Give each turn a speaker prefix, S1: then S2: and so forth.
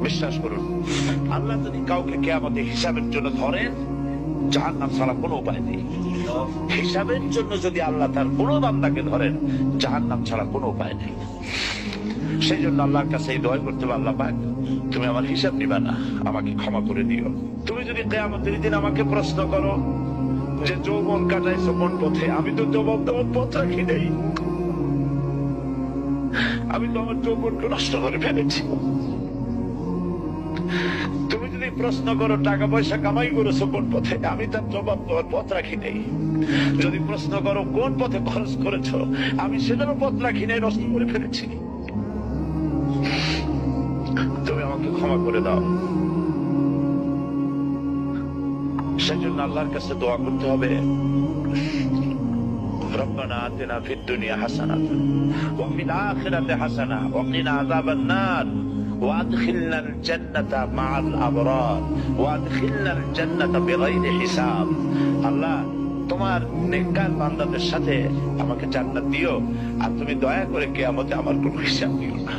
S1: বিশ্বাস করুন, আল্লাহ যদি কাউকে কিয়ামতে হিসাবের জন্য ধরেন, জাহান্নাম ছাড়া কোনো উপায় নেই। হিসাবের জন্য যদি আল্লাহ তার কোনো বান্দাকে ধরেন, জাহান্নাম ছাড়া কোনো উপায় নেই। সেই জন্য আল্লাহর কাছে এই দোয়া করতে হবে, আল্লাহ পাক তুমি আমার হিসাব নিবা না, আমাকে ক্ষমা করে দিও। তুমি যদি কিয়ামতের দিন আমাকে প্রশ্ন করো যে যৌবন কাটাইছো কোন পথে, আমি তো যৌবন তোমার পথ রাখি নেই, আমি তো আমার যৌবনকে নষ্ট করে ফেলেছি। তুমি যদি প্রশ্ন করো টাকা পয়সা কামাই করেছো কোন পথে, আমি তার জবাব দেওয়ার পথ রাখি নেই। যদি প্রশ্ন করো কোন পথে খরচ করেছো, আমি সেটারও পথ রাখি নাই, নষ্ট করে ফেলেছি। তুমি আমাকে ক্ষমা করে দাও। সেজন্য আল্লাহর কাছে দোয়া করতে হবে, রব্বানা আতিনা ফিদ দুনিয়া হাসানাতান ওয়া ফিল আখিরাতি হাসানাহ ওয়া কিনা আযাবান নার ওয়া আদখিলনাল জান্নাতা মা'আল আবরার ওয়া আদখিলনাল জান্নাতা বিগাইরি হিসাব। আল্লাহ, তোমার নেককার বান্দাদের সাথে আমাকে জান্নাত দিও, আর তুমি দয়া করে কিয়ামতে আমার কোনো হিসাব দিও না।